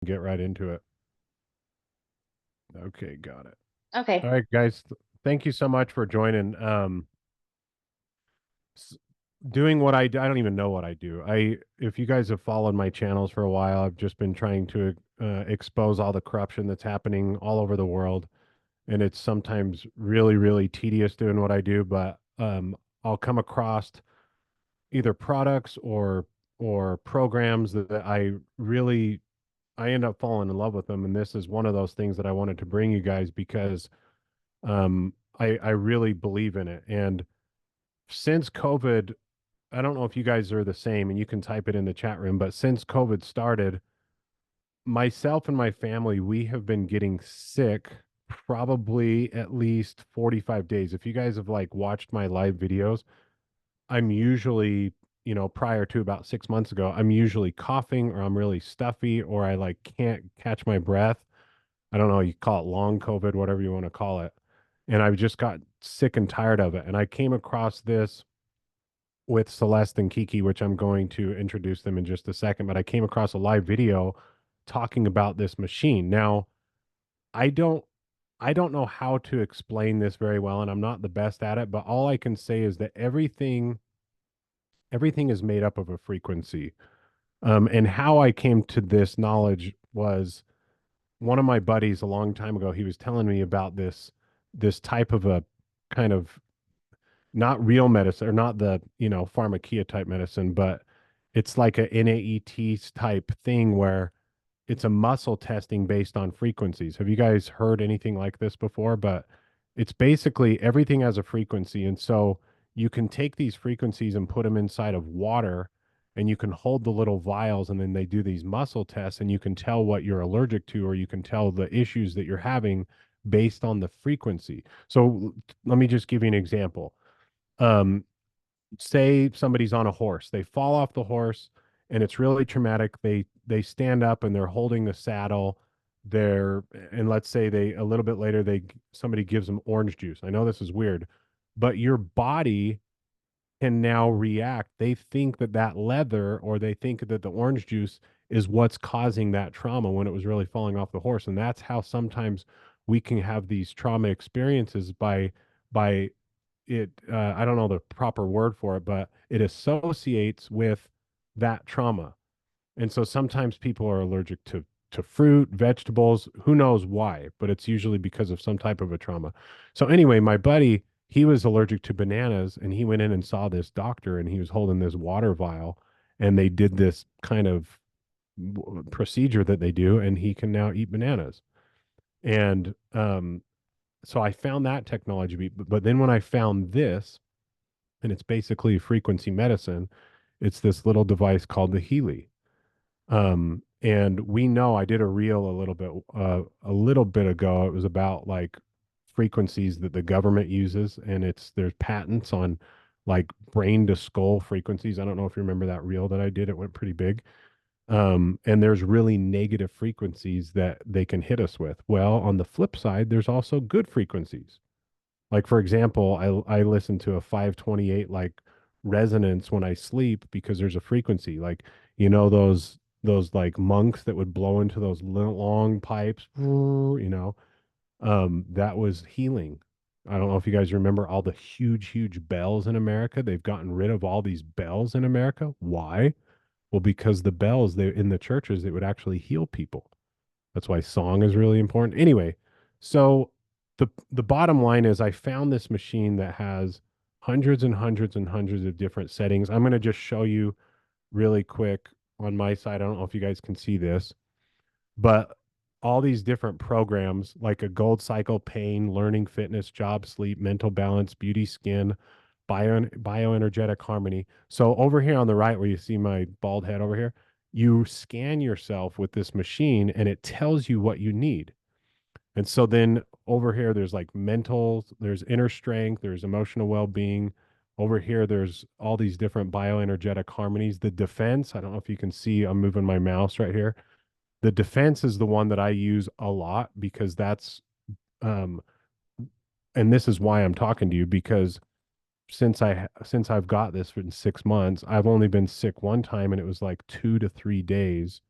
Get right into it. Okay, got it. All Okay. right, guys. Thank you so much for joining. S- Doing what I don't even know what I do. If you guys have followed my channels for a while, I've just been trying to expose all the corruption that's happening all over the world, and it's sometimes really, really tedious doing what I do. But I'll come across either products or programs that I end up falling in love with them, and this is one of those things that I wanted to bring you guys because I really believe in it. And since COVID, I don't know if you guys are the same, and you can type it in the chat room, but since COVID started, myself and my family, we have been getting sick probably at least 45 days. If you guys have like watched my live videos, I'm usually, prior to about 6 months ago, I'm usually coughing or I'm really stuffy or I like can't catch my breath. I don't know, you call it long COVID, whatever you want to call it. And I've just got sick and tired of it. And I came across this with Celeste and Kiki, which I'm going to introduce them in just a second. But I came across a live video talking about this machine. Now, I don't I don't know how to explain this very well, and I'm not the best at it, but all I can say is that everything is made up of a frequency. And how I came to this knowledge was one of my buddies a long time ago. He was telling me about this type of a kind of not real medicine or not the pharmakia type medicine, but it's like a NAET type thing where it's a muscle testing based on frequencies. Have you guys heard anything like this before? But it's basically everything has a frequency. And so you can take these frequencies and put them inside of water and you can hold the little vials and then they do these muscle tests and you can tell what you're allergic to or you can tell the issues that you're having based on the frequency. So let me just give you an example. Um, Say somebody's on a horse, they fall off the horse and it's really traumatic. They stand up and they're holding the saddle. They're and let's say they a little bit later they somebody gives them orange juice. I know this is weird, but your body can now react. They think that that leather or they think that the orange juice is what's causing that trauma when it was really falling off the horse. And that's how sometimes we can have these trauma experiences by it I don't know the proper word for it, but it associates with that trauma. And so sometimes people are allergic to fruit, vegetables, who knows why, but it's usually because of some type of a trauma. So anyway, my buddy, he was allergic to bananas and he went in and saw this doctor and he was holding this water vial and they did this kind of procedure that they do and he can now eat bananas. And so I found that technology, but then when I found this, and it's basically frequency medicine. It's this little device called the Healy. And we know I did a reel a little bit ago. It was about like frequencies that the government uses, and there's patents on like brain to skull frequencies. I don't know if you remember that reel that I did. It went pretty big. And there's really negative frequencies that they can hit us with. Well, on the flip side, there's also good frequencies. Like for example, I listen to a 528 like resonance when I sleep because there's a frequency. Like those like monks that would blow into those long pipes, that was healing. I don't know if you guys remember all the huge bells in America. They've gotten rid of all these bells in America. Why? Well, because the bells they in the churches, they would actually heal people. That's why song is really important. Anyway, so the bottom line is I found this machine that has hundreds and hundreds and hundreds of different settings. I'm going to just show you really quick on my side. I don't know if you guys can see this, but all these different programs like a gold cycle, pain, learning, fitness, job, sleep, mental balance, beauty, skin, bioenergetic harmony. So over here on the right where you see my bald head over here, you scan yourself with this machine and it tells you what you need. And so then over here, there's like mental, there's inner strength, there's emotional well being. Over here, there's all these different bioenergetic harmonies. The defense, I don't know if you can see, I'm moving my mouse right here. The defense is the one that I use a lot because um, and this is why I'm talking to you because since I've got this for 6 months, I've only been sick one time and it was like 2 to 3 days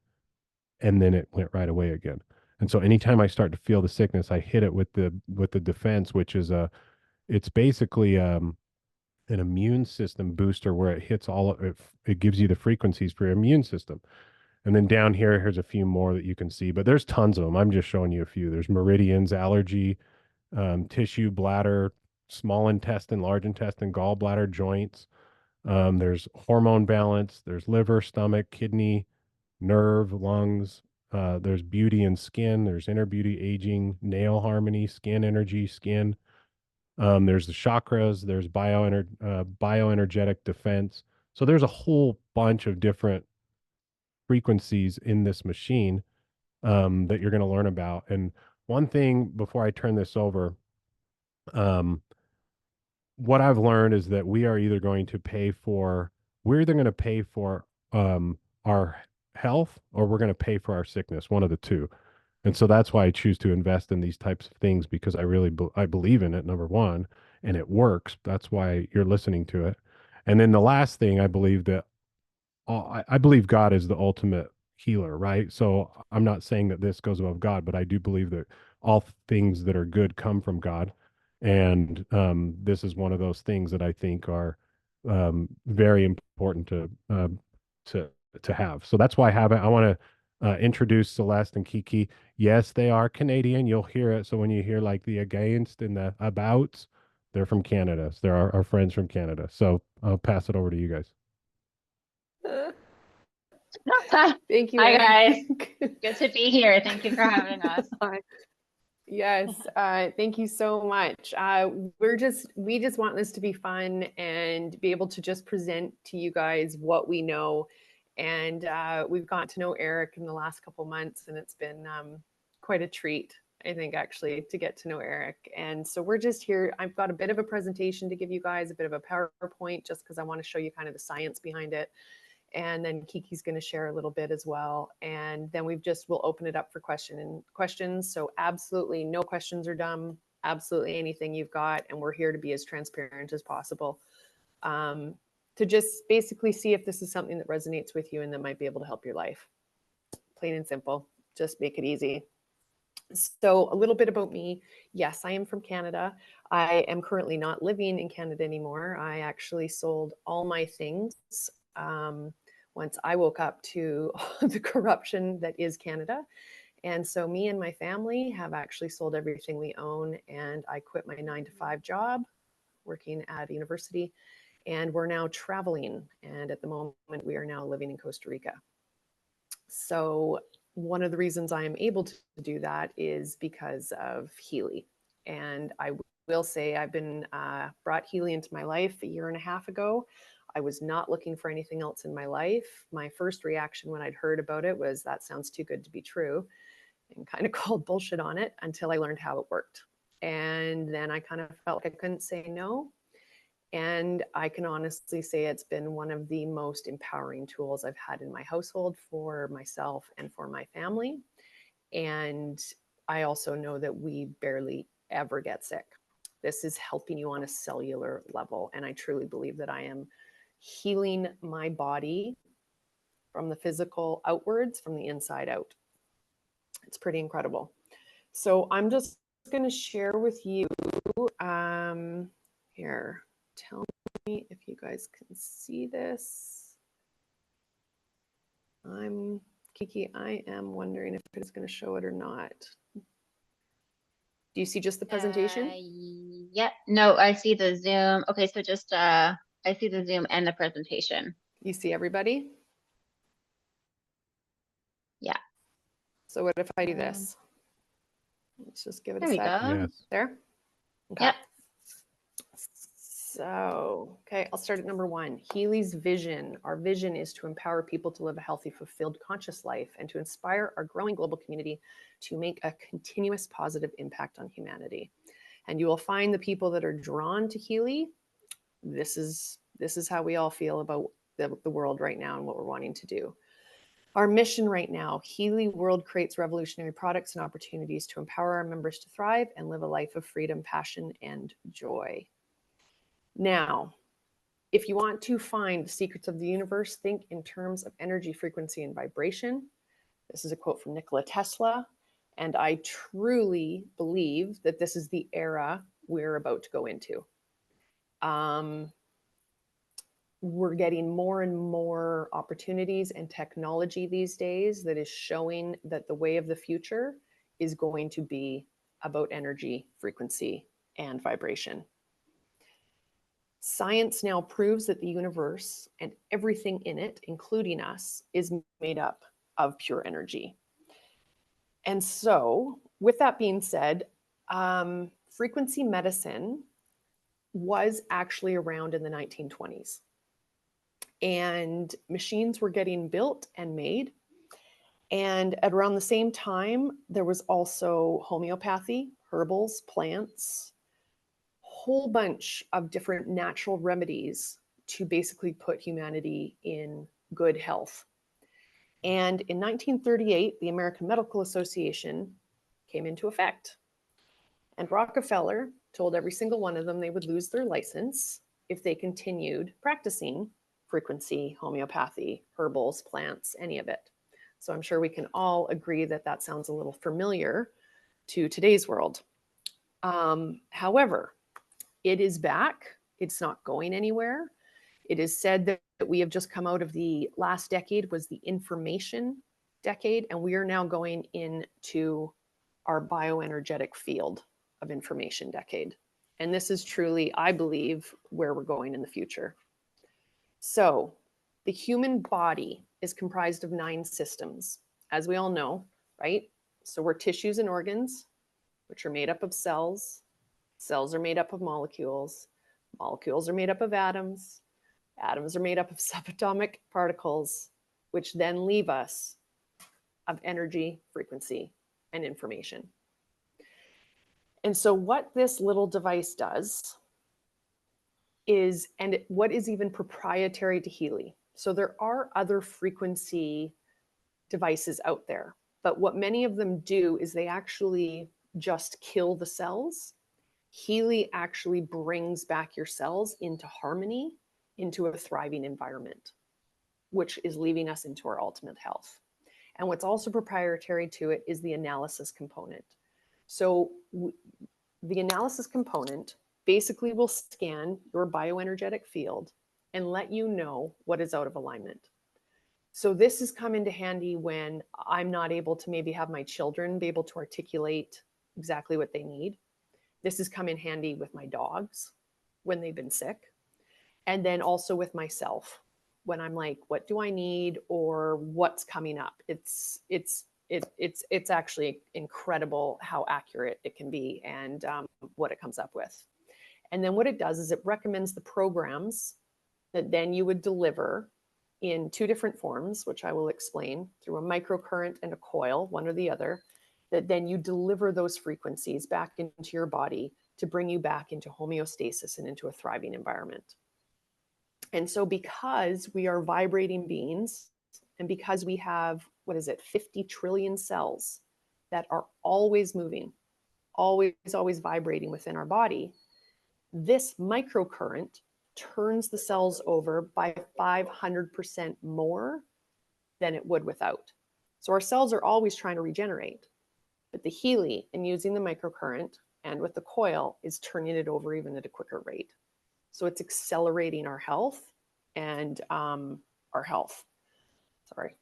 and then it went right away again. And so anytime I start to feel the sickness, I hit it with the defense, which is it's basically an immune system booster where it hits it gives you the frequencies for your immune system. And then down here, here's a few more that you can see, but there's tons of them. I'm just showing you a few. There's meridians, allergy, tissue, bladder, small intestine, large intestine, gallbladder, joints. There's hormone balance. There's liver, stomach, kidney, nerve, lungs. There's beauty and skin. There's inner beauty, aging, nail harmony, skin. There's the chakras. There's bioenergetic defense. So there's a whole bunch of different frequencies in this machine that you're going to learn about. And one thing before I turn this over, um, what I've learned is that we're either going to pay for our health or we're going to pay for our sickness, one of the two. And so that's why I choose to invest in these types of things because I believe in it, number one, and it works. That's why you're listening to it. And then the last thing I believe that I believe God is the ultimate healer, right? So I'm not saying that this goes above God, but I do believe that all things that are good come from God. And this is one of those things that I think are very important to to have. So that's why I have it. I want to introduce Celeste and Kiki. Yes, they are Canadian. You'll hear it. So when you hear like the against and the abouts, they're from Canada. So they're our friends from Canada. So I'll pass it over to you guys. Thank you. Hi, Eric. guys. Good to be here. Thank you for having us. Yes, thank you so much. We just want this to be fun and be able to just present to you guys what we know. And we've gotten to know Eric in the last couple months, and it's been quite a treat, I think, actually, to get to know Eric. And so we're just here. I've got a bit of a presentation to give you guys, a bit of a PowerPoint, just because I want to show you kind of the science behind it. And then Kiki's going to share a little bit as well. And then we'll open it up for questions. So absolutely no questions are dumb, absolutely anything you've got. And we're here to be as transparent as possible, to just basically see if this is something that resonates with you and that might be able to help your life. Plain and simple, just make it easy. So a little bit about me. Yes, I am from Canada. I am currently not living in Canada anymore. I actually sold all my things once I woke up to the corruption that is Canada. And so me and my family have actually sold everything we own, and I quit my 9-to-5 job working at a university, and we're now traveling. And at the moment, we are now living in Costa Rica. So one of the reasons I am able to do that is because of Healy. And I will say I've been brought Healy into my life a year and a half ago. I was not looking for anything else in my life. My first reaction when I'd heard about it was, that sounds too good to be true, and kind of called bullshit on it until I learned how it worked. And then I kind of felt like I couldn't say no. And I can honestly say it's been one of the most empowering tools I've had in my household for myself and for my family. And I also know that we barely ever get sick. This is helping you on a cellular level. And I truly believe that I am healing my body from the physical outwards, from the inside out. It's pretty incredible. So I'm just going to share with you here. Tell me if you guys can see this. Kiki, I am wondering if it's going to show it or not. Do you see just the presentation? Yep. No, I see the Zoom. Okay, so just I see the Zoom and the presentation. You see everybody? Yeah. So what if I do this? Let's just give it a There we sec. go. Yes. There? Okay. Yep. So, okay, I'll start at number 1. Healy's vision. Our vision is to empower people to live a healthy, fulfilled, conscious life and to inspire our growing global community to make a continuous positive impact on humanity. And you will find the people that are drawn to Healy. This is how we all feel about the world right now and what we're wanting to do. Our mission right now, Healy World creates revolutionary products and opportunities to empower our members to thrive and live a life of freedom, passion, and joy. Now, if you want to find the secrets of the universe, think in terms of energy, frequency, and vibration. This is a quote from Nikola Tesla. And I truly believe that this is the era we're about to go into. We're getting more and more opportunities and technology these days that is showing that the way of the future is going to be about energy, frequency, and vibration. Science now proves that the universe and everything in it, including us, is made up of pure energy. And so, with that being said, frequency medicine was actually around in the 1920s. And machines were getting built and made. And at around the same time, there was also homeopathy, herbals, plants, whole bunch of different natural remedies to basically put humanity in good health. And in 1938, the American Medical Association came into effect. And Rockefeller told every single one of them they would lose their license if they continued practicing frequency, homeopathy, herbals, plants, any of it. So I'm sure we can all agree that that sounds a little familiar to today's world. However, it is back. It's not going anywhere. It is said that we have just come out of the last decade was the information decade, and we are now going into our bioenergetic field of information decade. And this is truly, I believe, where we're going in the future. So the human body is comprised of 9 systems, as we all know, right? So we're tissues and organs, which are made up of cells. Cells are made up of molecules. Molecules are made up of atoms. Atoms are made up of subatomic particles, which then leave us of energy, frequency, and information. And so what this little device does is, and what is even proprietary to Healy. So there are other frequency devices out there, but what many of them do is they actually just kill the cells. Healy actually brings back your cells into harmony, into a thriving environment, which is leading us into our ultimate health. And what's also proprietary to it is the analysis component. So the analysis component basically will scan your bioenergetic field and let you know what is out of alignment. So this has come into handy when I'm not able to maybe have my children be able to articulate exactly what they need. This has come in handy with my dogs when they've been sick. And then also with myself when I'm like, what do I need or what's coming up? It's actually incredible how accurate it can be and what it comes up with. And then what it does is it recommends the programs that then you would deliver in 2 different forms, which I will explain, through a microcurrent and a coil, one or the other, that then you deliver those frequencies back into your body to bring you back into homeostasis and into a thriving environment. And so because we are vibrating beings, and because we have, 50 trillion cells that are always moving, always vibrating within our body, this microcurrent turns the cells over by 500% more than it would without. So our cells are always trying to regenerate, but the Healy and using the microcurrent and with the coil is turning it over even at a quicker rate. So it's accelerating our health and our health. Sorry,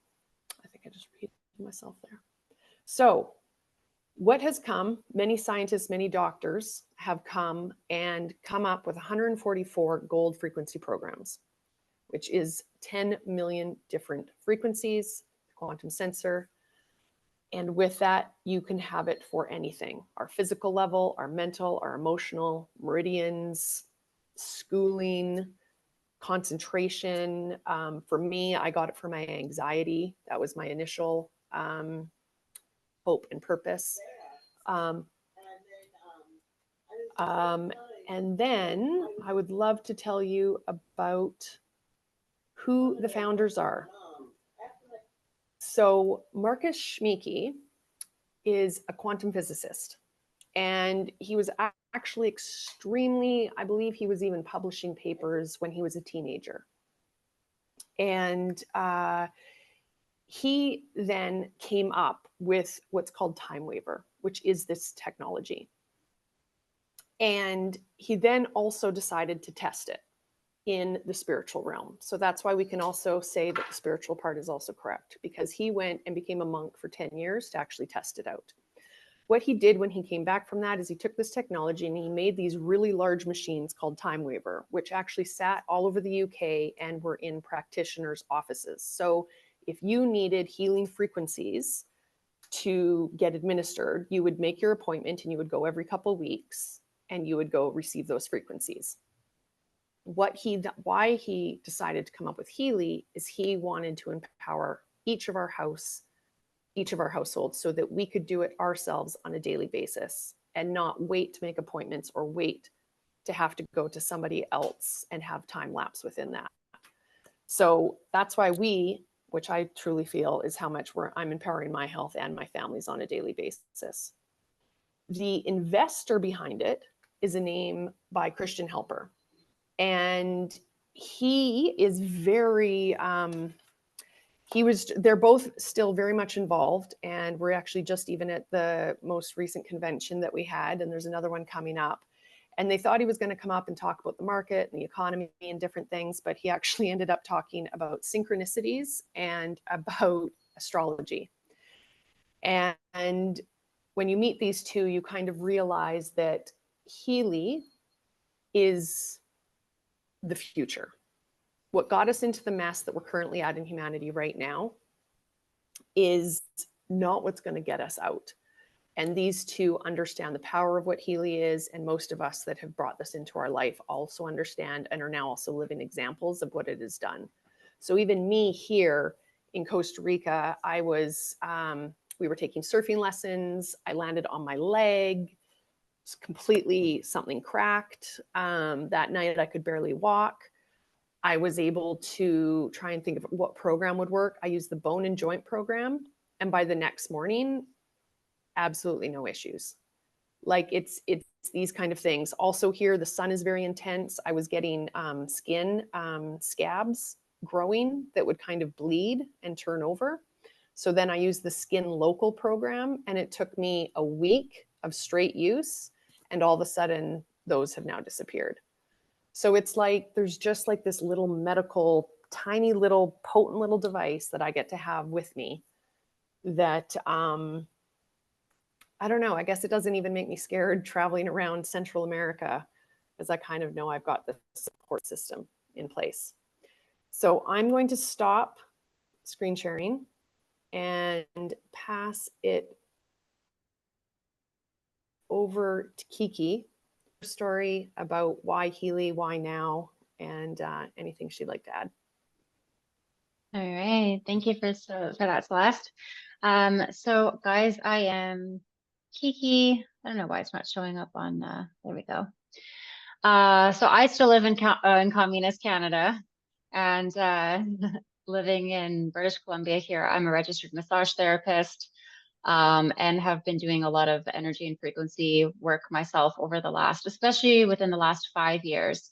I think I just repeated myself there. So what has come, many scientists, many doctors have come up with 144 gold frequency programs, which is 10 million different frequencies, quantum sensor. And with that, you can have it for anything, our physical level, our mental, our emotional, meridians, schooling, concentration. For me, I got it for my anxiety. That was my initial hope and purpose. And then I would love to tell you about who the founders are. So Marcus Schmieke is a quantum physicist, and he was actually extremely, I believe he was even publishing papers when he was a teenager. And he then came up with what's called time waiver, which is this technology. And he then also decided to test it in the spiritual realm. So that's why we can also say that the spiritual part is also correct, because he went and became a monk for 10 years to actually test it out. What he did when he came back from that is he took this technology and he made these really large machines called Time Waver, which actually sat all over the UK and were in practitioners' offices. So if you needed healing frequencies to get administered, you would make your appointment and you would go every couple of weeks and you would go receive those frequencies. Why he decided to come up with Healy is he wanted to empower each of our households so that we could do it ourselves on a daily basis and not wait to make appointments or wait to have to go to somebody else and have time lapse within that. So that's why which I truly feel is how much I'm empowering my health and my family's on a daily basis. The investor behind it is a name by Christian Helper. And he is very, they're both still very much involved. And we're actually just even at the most recent convention that we had, and there's another one coming up. And they thought he was going to come up and talk about the market and the economy and different things, but he actually ended up talking about synchronicities and about astrology. And when you meet these two, you kind of realize that Healy is the future. What got us into the mess that we're currently at in humanity right now is not what's going to get us out. And these two understand the power of what Healy is. And most of us that have brought this into our life also understand and are now also living examples of what it has done. So even me here in Costa Rica, we were taking surfing lessons. I landed on my leg. It's completely something cracked. That night I could barely walk. I was able to try and think of what program would work. I used the bone and joint program. And by the next morning, absolutely no issues. Like it's these kind of things. Also here, the sun is very intense. I was getting skin scabs growing that would kind of bleed and turn over. So then I used the Skin Local program, and it took me a week of straight use. And all of a sudden, those have now disappeared. So it's like there's just like this little medical, tiny little, potent little device that I get to have with me that I don't know, I guess it doesn't even make me scared traveling around Central America, because I kind of know I've got the support system in place. So I'm going to stop screen sharing and pass it over to Kiki. Story about why Healy, why now, and anything she'd like to add. All right, thank you for that, Celeste. So guys, I am Kiki. I don't know why it's not showing up on. There we go. So I still live in communist Canada, and living in British Columbia here. I'm a registered massage therapist, and have been doing a lot of energy and frequency work myself over the last, especially within the last 5 years.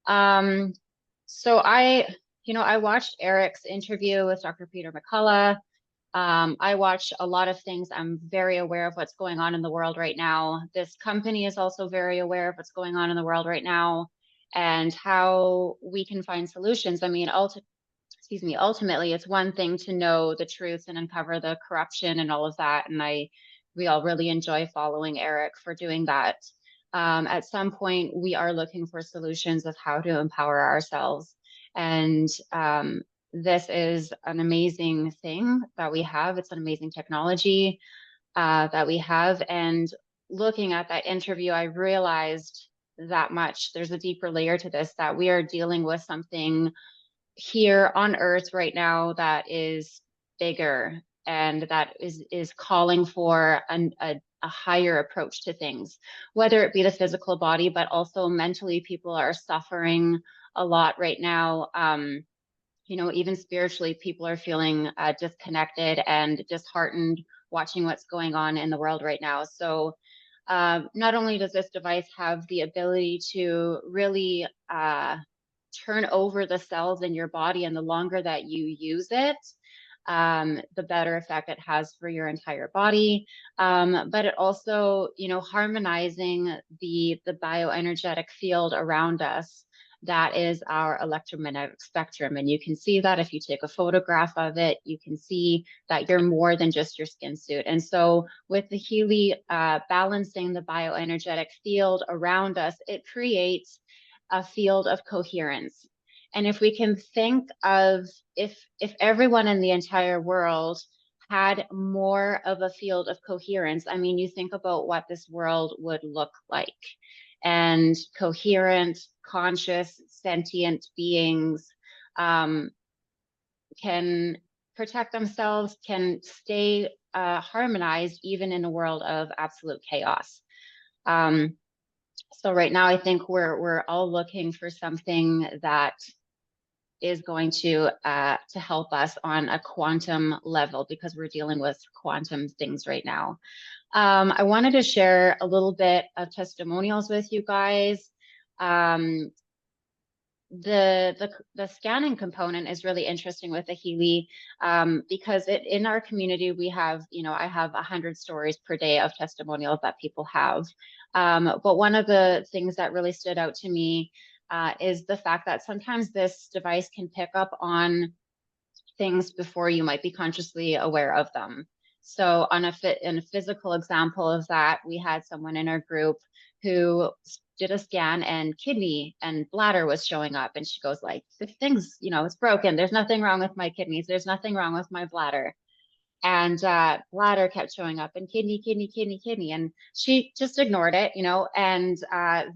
So I watched Eric's interview with Dr. Peter McCullough. I watch a lot of things. I'm very aware of what's going on in the world right now. This company is also very aware of what's going on in the world right now and how we can find solutions. I mean, ultimately, it's one thing to know the truth and uncover the corruption and all of that. And we all really enjoy following Eric for doing that. At some point, we are looking for solutions of how to empower ourselves. And this is an amazing thing that we have. It's an amazing technology that we have. And looking at that interview, I realized that much. There's a deeper layer to this, that we are dealing with something here on Earth right now that is bigger and that is calling for a higher approach to things, whether it be the physical body, but also mentally. People are suffering a lot right now. Even spiritually, people are feeling disconnected and disheartened watching what's going on in the world right now. So not only does this device have the ability to really turn over the cells in your body, and the longer that you use it, the better effect it has for your entire body. But it also, you know, harmonizing the bioenergetic field around us. That is our electromagnetic spectrum. And you can see that if you take a photograph of it, you can see that you're more than just your skin suit. And so with the Healy balancing the bioenergetic field around us, it creates a field of coherence. And if we can think of if everyone in the entire world had more of a field of coherence, I mean, you think about what this world would look like. And coherent, conscious, sentient beings can protect themselves, can stay harmonized even in a world of absolute chaos. So right now, I think we're all looking for something that is going to help us on a quantum level, because we're dealing with quantum things right now. I wanted to share a little bit of testimonials with you guys. The scanning component is really interesting with the Healy, because in our community we have, you know, I have 100 stories per day of testimonials that people have. But one of the things that really stood out to me is the fact that sometimes this device can pick up on things before you might be consciously aware of them. So in a physical example of that, we had someone in our group who did a scan and kidney and bladder was showing up. And she goes like, this thing's, you know, it's broken. There's nothing wrong with my kidneys. There's nothing wrong with my bladder. And bladder kept showing up and kidney. And she just ignored it, you know, and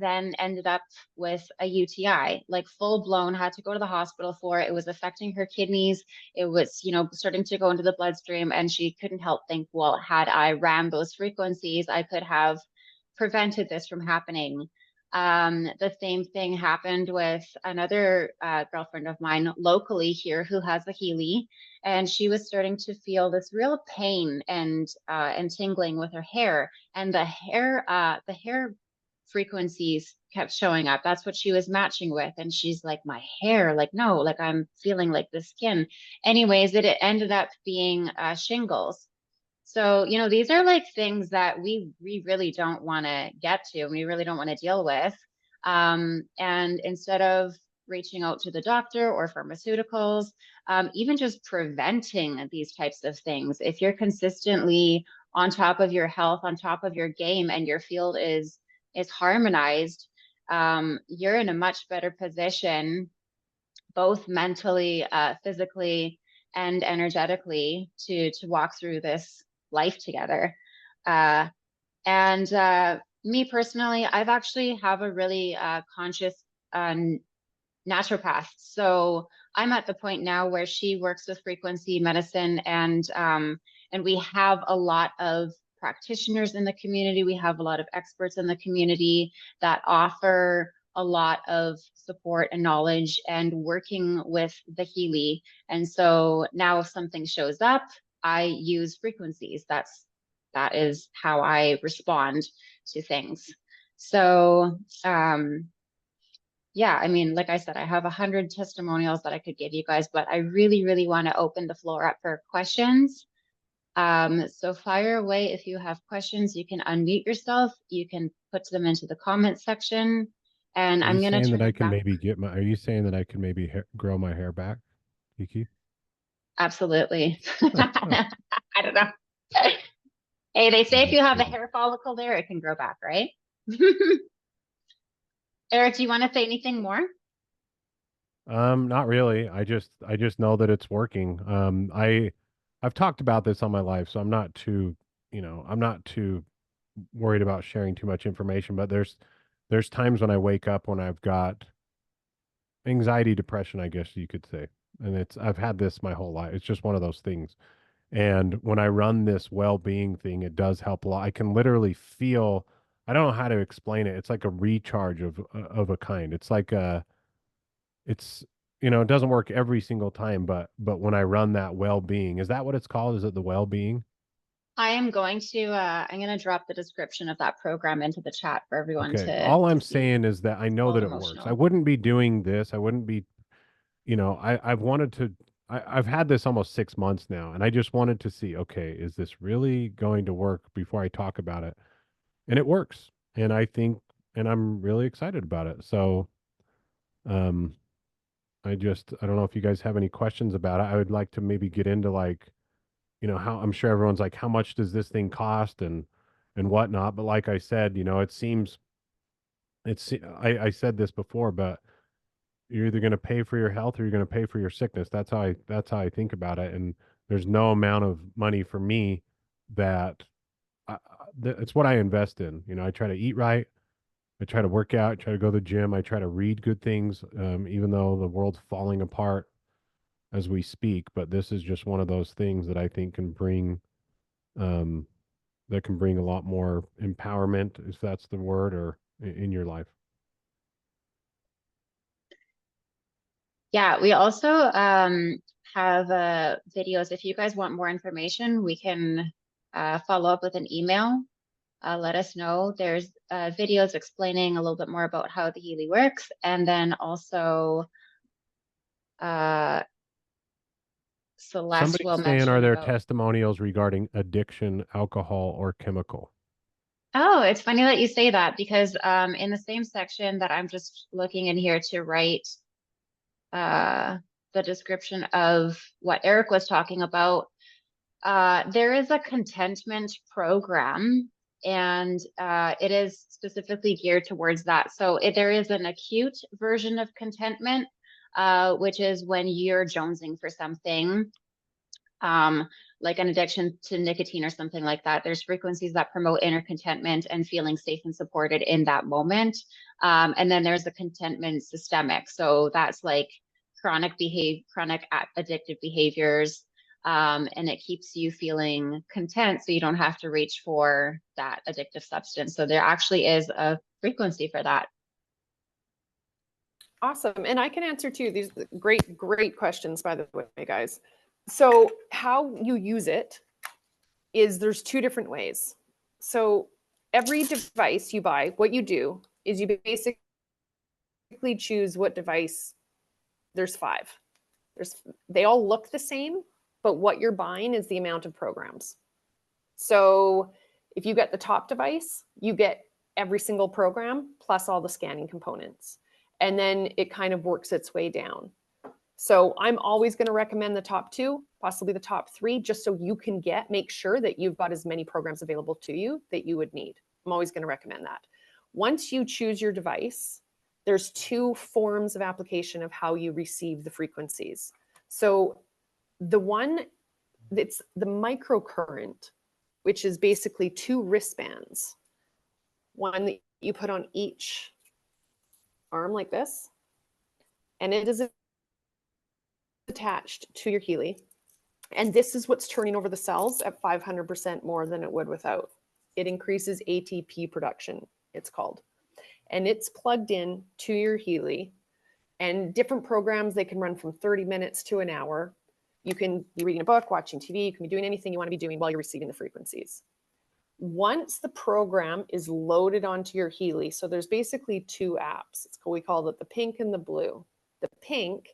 then ended up with a UTI, like full blown, had to go to the hospital for it. It was affecting her kidneys. It was, you know, starting to go into the bloodstream. And she couldn't help think, well, had I ran those frequencies, I could have prevented this from happening. The same thing happened with another girlfriend of mine locally here who has a Healy, and she was starting to feel this real pain and tingling with her hair, and the hair frequencies kept showing up. That's what she was matching with, and she's like, my hair, like no, like I'm feeling like the skin. Anyways, it ended up being shingles. So, you know, these are like things that we really don't want to get to, and we really don't want to deal with. And instead of reaching out to the doctor or pharmaceuticals, even just preventing these types of things, if you're consistently on top of your health, on top of your game, and your field is harmonized, you're in a much better position, both mentally, physically, and energetically to walk through this life together. And me personally, I've actually have a really conscious naturopath. So I'm at the point now where she works with frequency medicine, and we have a lot of practitioners in the community. We have a lot of experts in the community that offer a lot of support and knowledge and working with the Healy. And so now if something shows up, I use frequencies. That is how I respond to things. So yeah, I mean, like I said, I have 100 testimonials that I could give you guys, but I really, really want to open the floor up for questions. So fire away if you have questions. You can unmute yourself. You can put them into the comment section. And I'm going to turn it back. Are you saying that I can maybe grow my hair back, Kiki? Absolutely. I don't know. Hey, they say if you have a hair follicle there, it can grow back, right? Eric, do you want to say anything more? Not really. I just know that it's working. I've talked about this all my life, so I'm not too worried about sharing too much information, but there's times when I wake up when I've got anxiety, depression, I guess you could say. And I've had this my whole life. It's just one of those things. And when I run this well-being thing, it does help a lot. I can literally feel, I don't know how to explain it. It's like a recharge of a kind. It's like it's, it doesn't work every single time, but when I run that well-being, is that what it's called? Is it the well-being? I'm going to drop the description of that program into the chat for everyone Okay. to All I'm see. saying is that I know that it works. I wouldn't be doing this. I wouldn't be, I've wanted to I've had this almost 6 months now, and I just wanted to see, okay, is this really going to work before I talk about it? And it works. And I think, and I'm really excited about it. So, um, I don't know if you guys have any questions about it. I would like to maybe get into like, how I'm sure everyone's like, how much does this thing cost and whatnot. But like I said, it seems I said this before, but you're either going to pay for your health or you're going to pay for your sickness. That's how I think about it. And there's no amount of money for me that it's what I invest in. I try to eat right. I try to work out, try to go to the gym. I try to read good things, even though the world's falling apart as we speak. But this is just one of those things that I think um, can bring a lot more empowerment, if that's the word, or in your life. Yeah, we also have videos. If you guys want more information, we can follow up with an email. Let us know. There's videos explaining a little bit more about how the Healy works, and then also Celeste will Somebody's saying, are mention there about. testimonials regarding addiction, alcohol, or chemical? Oh, it's funny that you say that because in the same section that I'm just looking in here to write the description of what Eric was talking about, there is a contentment program, and it is specifically geared towards that. So there is an acute version of contentment, which is when you're jonesing for something, like an addiction to nicotine or something like that. There's frequencies that promote inner contentment and feeling safe and supported in that moment. And then there's the contentment systemic. So that's like chronic addictive behaviors. And it keeps you feeling content so you don't have to reach for that addictive substance. So there actually is a frequency for that. Awesome. And I can answer too. These great questions, by the way, guys. So how you use it is there's two different ways. So every device you buy, what you do is you basically choose what device. There's 5. They all look the same, but what you're buying is the amount of programs. So if you get the top device, you get every single program plus all the scanning components. And then it kind of works its way down. So I'm always going to recommend the top 2, possibly the top 3, just so you can make sure that you've got as many programs available to you that you would need. I'm always going to recommend that. Once you choose your device, there's 2 forms of application of how you receive the frequencies. So the one that's the microcurrent, which is basically 2 wristbands, one that you put on each arm like this, and it is attached to your Healy. And this is what's turning over the cells at 500% more than it would without. It increases ATP production, it's called. And it's plugged in to your Healy. And different programs, they can run from 30 minutes to an hour. You can be reading a book, watching TV, you can be doing anything you want to be doing while you're receiving the frequencies. Once the program is loaded onto your Healy, so there's basically 2 apps. We call it the pink and the blue. The pink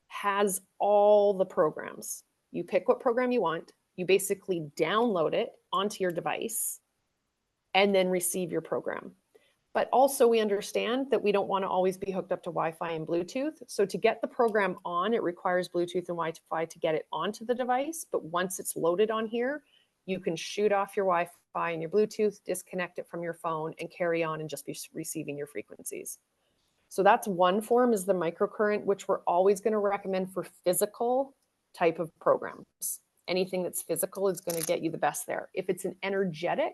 has all the programs. You pick what program you want, you basically download it onto your device, and then receive your program. But also we understand that we don't want to always be hooked up to Wi-Fi and Bluetooth. So to get the program on, it requires Bluetooth and Wi-Fi to get it onto the device. But once it's loaded on here, you can shoot off your Wi-Fi and your Bluetooth, disconnect it from your phone, and carry on and just be receiving your frequencies. So that's one form, is the microcurrent, which we're always going to recommend for physical type of programs. Anything that's physical is going to get you the best there. If it's an energetic,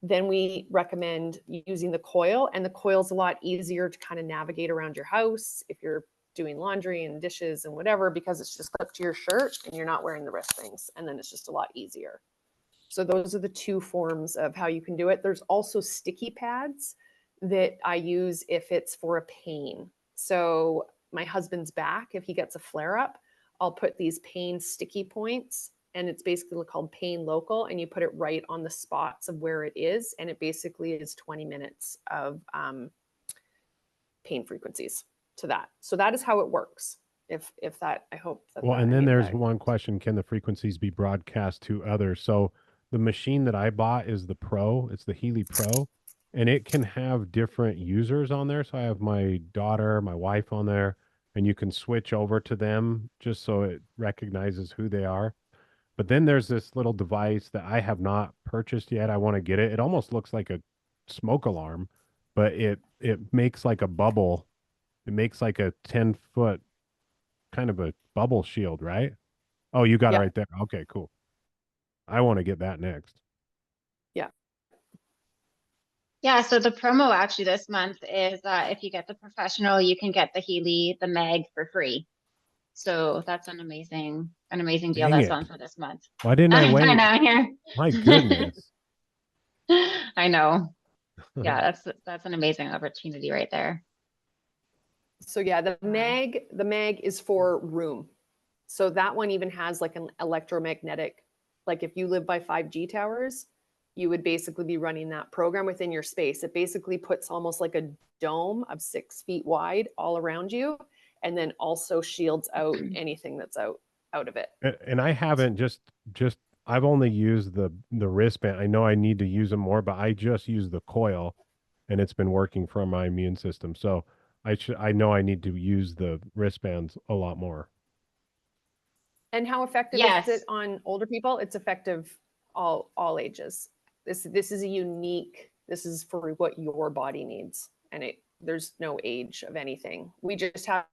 then we recommend using the coil, and the coil's a lot easier to kind of navigate around your house if you're doing laundry and dishes and whatever, because it's just clipped to your shirt and you're not wearing the wrist things, and then it's just a lot easier. So those are the 2 forms of how you can do it. There's also sticky pads that I use if it's for a pain. So my husband's back, if he gets a flare up, I'll put these pain sticky points, and it's basically called Pain Local, and you put it right on the spots of where it is, and it basically is 20 minutes of pain frequencies to that. So that is how it works. if that, I hope that Well, and then any of there's that. one question, can the frequencies be broadcast to others? So the machine that I bought is the Pro, it's the Healy Pro, and it can have different users on there. So I have my daughter, my wife on there, and you can switch over to them just so it recognizes who they are. But then there's this little device that I have not purchased yet. I want to get it. It almost looks like a smoke alarm, but it makes like a bubble. It makes like a 10-foot kind of a bubble shield, right? Oh, you got it Yeah, right there. Okay, cool. I want to get that next. yeah. Yeah, so the promo actually this month is if you get the professional, you can get the Healy, the Meg for free. So that's an amazing deal Dang that's on it. for this month. Why didn't I I wait? know My here. goodness. I know. Yeah, that's an amazing opportunity right there. So yeah, the mag is for room. So that one even has like an electromagnetic, like if you live by 5G towers, you would basically be running that program within your space. It basically puts almost like a dome of 6 feet wide all around you, and then also shields out anything that's out of it. And I haven't just I've only used the wristband. I know I need to use them more, but I just use the coil and it's been working for my immune system. So I know I need to use the wristbands a lot more. And how effective is Yes. it on older people? It's effective all ages. This is a unique. This is for what your body needs, and there's no age of anything. We just have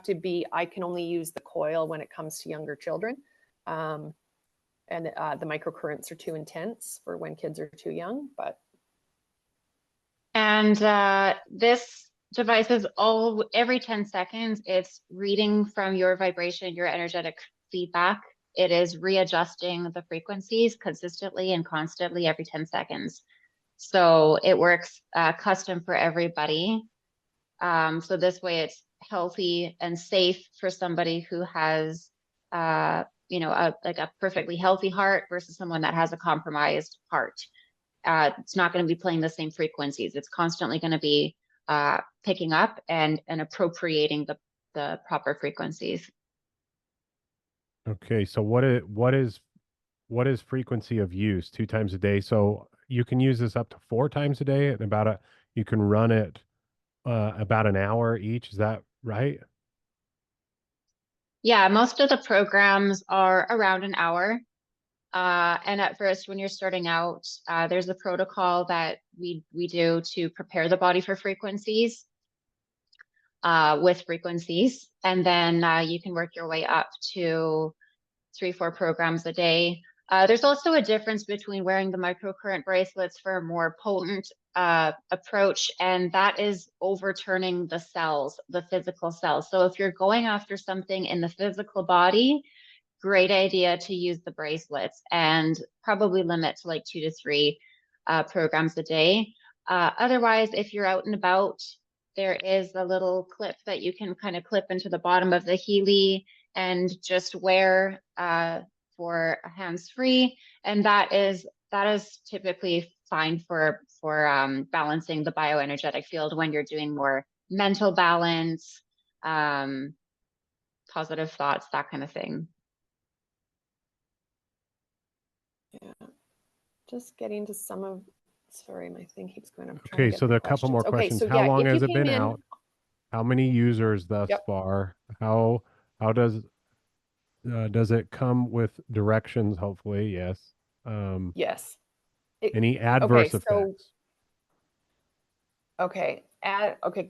to be. I can only use the coil when it comes to younger children, and the microcurrents are too intense for when kids are too young. But And this device is every 10 seconds, it's reading from your vibration, your energetic feedback. It is readjusting the frequencies consistently and constantly every 10 seconds. So it works custom for everybody. So this way it's healthy and safe for somebody who has, like a perfectly healthy heart versus someone that has a compromised heart. It's not going to be playing the same frequencies. It's constantly going to be picking up and appropriating the proper frequencies. Okay, so what is frequency of use 2 times a day? So you can use this up to 4 times a day and you can run it about an hour each. Is that right? Yeah, most of the programs are around an hour. And at first, when you're starting out, there's a protocol that we do to prepare the body for frequencies. With frequencies, and then you can work your way up to 3-4 programs a day. There's also a difference between wearing the microcurrent bracelets for a more potent approach, and that is overturning the cells, the physical cells. So if you're going after something in the physical body, great idea to use the bracelets and probably limit to like 2 to 3 programs a day. Otherwise, if you're out and about, there is a little clip that you can kind of clip into the bottom of the Healy and just wear for hands-free, and that is typically fine for balancing the bioenergetic field when you're doing more mental balance, positive thoughts, that kind of thing. yeah, just getting to some of. Sorry, my thing keeps going. I'm trying to Okay, get so the there are a couple more questions. Okay, questions. so How yeah, long if you has it came been in, out? How many users thus yep, far? How does it come with directions? Hopefully, yes. Um, yes. any Okay, adverse so effects? okay,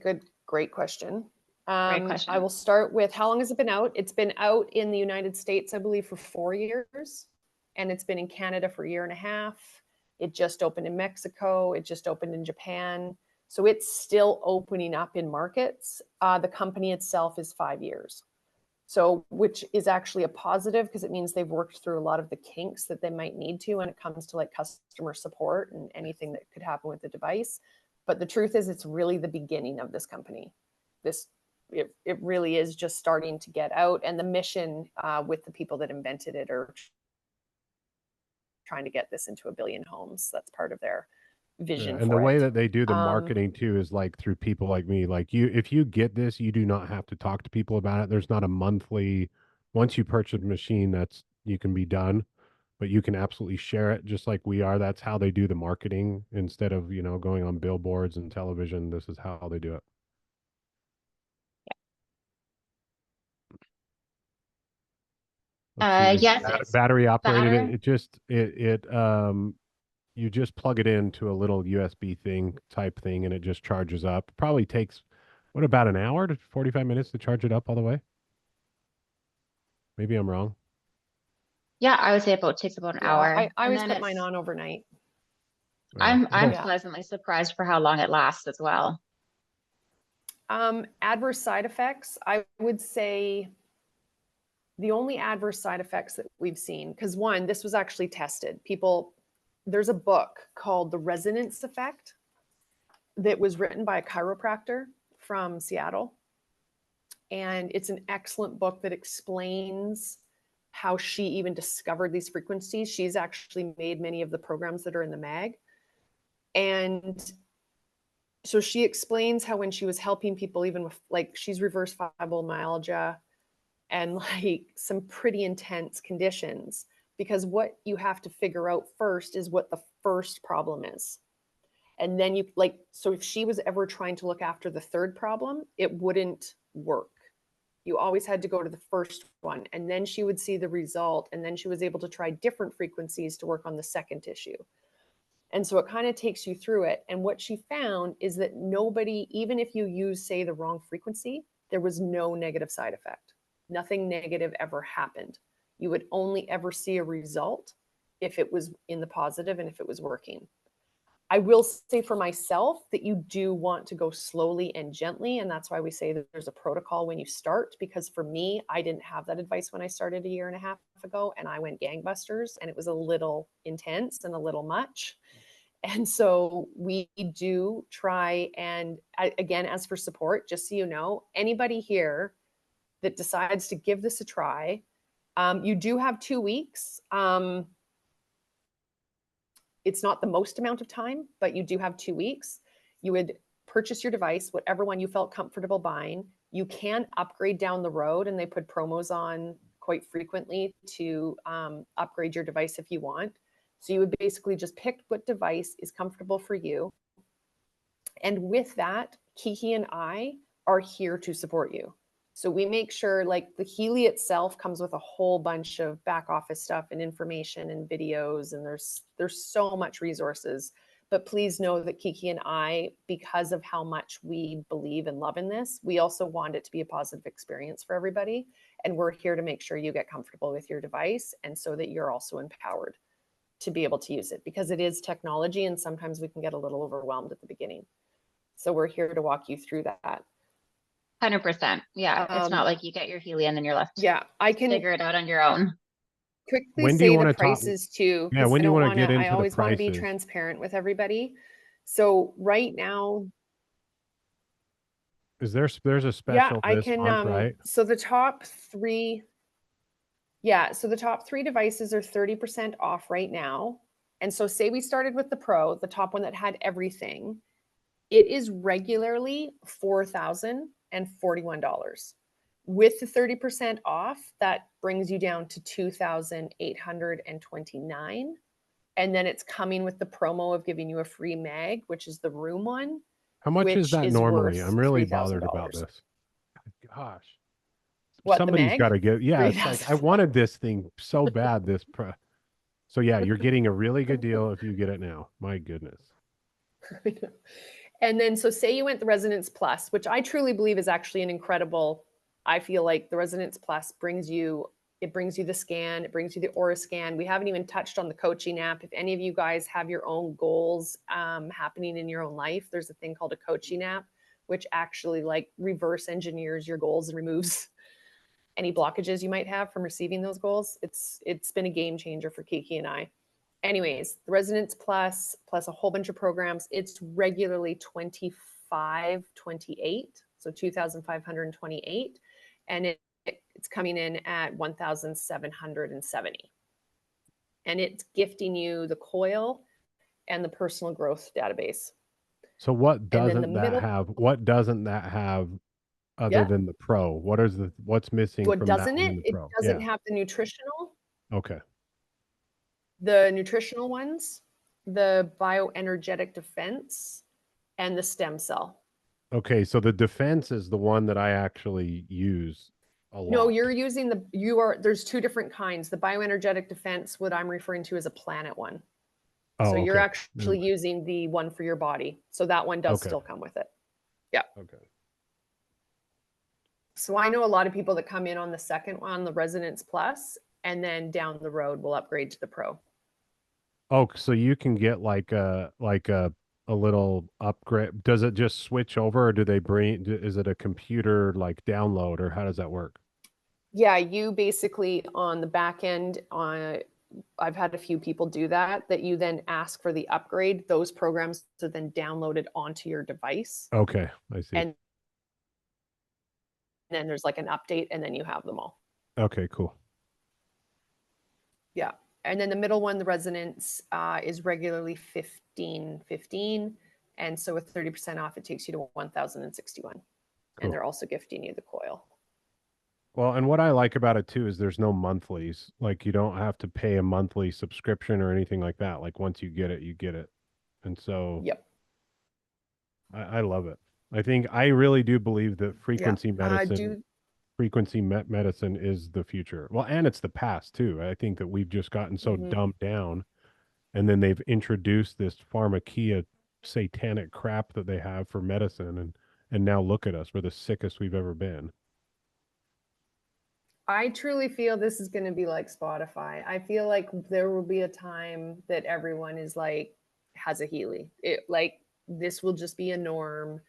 good, great question. Great I question. will start with how long has it been out? It's been out in the United States, I believe, for 4 years, and it's been in Canada for a year and a half. It just opened in Mexico. It just opened in Japan. So it's still opening up in markets. The company itself is 5 years. So, which is actually a positive because it means they've worked through a lot of the kinks that they might need to when it comes to like customer support and anything that could happen with the device. But the truth is, it's really the beginning of this company. It really is just starting to get out, and the mission with the people that invented it are trying to get this into 1 billion homes. That's part of vision And the for way it. that they do the marketing too is like through people like me. Like you, if you get this, you do not have to talk to people about it. There's not a monthly, once you purchase a machine, that's you can be done, but you can absolutely share it just like we are. That's how they do the marketing instead of, you know, going on billboards and television. This is how they do it. Let's see. Yes, it's Battery operated. better. You just plug it into a little USB thing type thing and it just charges up. Probably takes, what, about an hour to 45 minutes to charge it up all the way? Maybe I'm wrong. Yeah, I would say takes about an Yeah, hour. I And always then put mine on overnight. I'm Yeah. pleasantly surprised for how long it lasts as well. Adverse side effects, I would say the only adverse side effects that we've seen, because one, this was actually tested. There's a book called The Resonance Effect that was written by a chiropractor from Seattle. And it's an excellent book that explains how she even discovered these frequencies. She's actually made many of the programs that are in the mag. And so she explains how when she was helping people, even with like she's reverse fibromyalgia and like some pretty intense conditions, because what you have to figure out first is what the first problem is. And then you like, so if she was ever trying to look after the third problem, it wouldn't work. You always had to go to the first one, and then she would see the result, and then she was able to try different frequencies to work on the second issue. And so it kind of takes you through it. And what she found is that nobody, even if you use, say, the wrong frequency, there was no negative side effect. Nothing negative ever happened. You would only ever see a result if it was in the positive and if it was working. I will say for myself that you do want to go slowly and gently. And that's why we say that there's a protocol when you start, because for me, I didn't have that advice when I started a year and a half ago, and I went gangbusters, and it was a little intense and a little much. And so we do try, and again, as for support, just so you know, anybody here that decides to give this a try, you do have 2 weeks. It's not the most amount of time, but you do have 2 weeks. You would purchase your device, whatever one you felt comfortable buying. You can upgrade down the road, and they put promos on quite frequently to upgrade your device if you want. So you would basically just pick what device is comfortable for you. And with that, Kiki and I are here to support you. So we make sure, like, the Healy itself comes with a whole bunch of back office stuff and information and videos, and there's so much resources. But please know that Kiki and I, because of how much we believe and love in this, we also want it to be a positive experience for everybody. And we're here to make sure you get comfortable with your device, and so that you're also empowered to be able to use it, because it is technology and sometimes we can get a little overwhelmed at the beginning. So we're here to walk you through that. 100%. Yeah, it's not like you get your Healy and then you're left. Yeah, I can figure it out on your own. Quickly When do you say want the to talk? prices too. Yeah, when I do you don't want to want get to. I into the always want to be prices? transparent with everybody. So right now, There's a yeah, special I this can. month, right? So the top three, yeah. So the top three devices are 30% off right now. And so say we started with the Pro, the top one that had everything. It is regularly $4,041. With the 30% off, that brings you down to $2,829. And then it's coming with the promo of giving you a free mag, which is the room one, How much is which that is normally? worth I'm really bothered about $3,000. this. Gosh, What, the somebody's mag? got to get. Yeah, it's like I 3,000. wanted this thing so bad. So yeah, you're getting a really good deal if you get it now. My goodness. And then, so say you went the Resonance Plus, which I truly believe is actually an incredible, I feel like the Resonance Plus brings you the scan, it brings you the Aura scan. We haven't even touched on the coaching app. If any of you guys have your own goals happening in your own life, there's a thing called a coaching app, which actually like reverse engineers your goals and removes any blockages you might have from receiving those goals. It's been a game changer for Kiki and I. Anyways, the Resonance Plus a whole bunch of programs, it's regularly $2,528, so 2,528, and it's coming in at 1,770. And it's gifting you the coil and the personal growth database. So what And then the doesn't that middle, have? What doesn't that have other yeah, than the pro? What's missing what from that doesn't one it? in the It pro? doesn't Yeah. have Okay. the nutritional ones, the bioenergetic defense, and the stem cell. Okay. So the defense is the one that I actually use a No, lot. you're using there's two different kinds. The bioenergetic defense, what I'm referring to is a planet one. So Oh, you're okay. actually using the one for your body. So that one does Okay. still come with it. Yeah. Okay. So I know a lot of people that come in on the second one, the Resonance Plus, and then down the road will upgrade to the Pro. Oh, so you can get like a little upgrade. Does it just switch over, or do they bring? Is it a computer like download, or how does that work? Yeah, you basically on the back end, I've had a few people do that you then ask for the upgrade. Those programs are then downloaded onto your device. Okay, I see. And then there's like an update, and then you have them all. Okay, cool. Yeah. And then the middle one, the Resonance, is regularly $15.15. And so with 30% off, it takes you to 1,061. Cool. And they're also gifting you the coil. Well, and what I like about it too is there's no monthlies. Like you don't have to pay a monthly subscription or anything like that. Like once you get it, you get it. And so Yep. I love it. I really do believe that Yeah. frequency medicine is the future. Well, and it's the past too. I think that we've just gotten so dumbed down, and then they've introduced this pharmakia satanic crap that they have for medicine, and now look at us. We're the sickest we've ever been. I truly feel this is going to be like Spotify. I feel like there will be a time that everyone is like, has a Healy. This will just be a norm.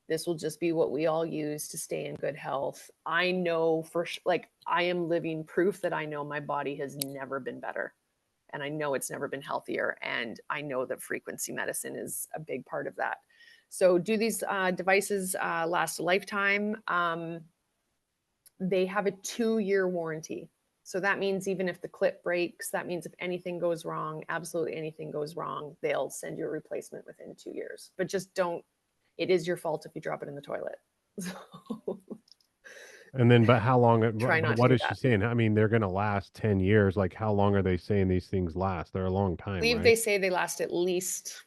This will just be what we all use to stay in good health. I know I am living proof that I know my body has never been better. And I know it's never been healthier. And I know that frequency medicine is a big part of that. So do these devices last a lifetime? They have a 2-year warranty. So that means even if the clip breaks, that means if anything goes wrong, absolutely anything goes wrong, they'll send you a replacement within 2 years. But just don't, it is your fault if you drop it in the toilet. So And then, but how long? try But not to what do is she that. saying? I mean, they're going to last 10 years. Like, how long are they saying these things last? They're a long I time, believe right? they say they last at least,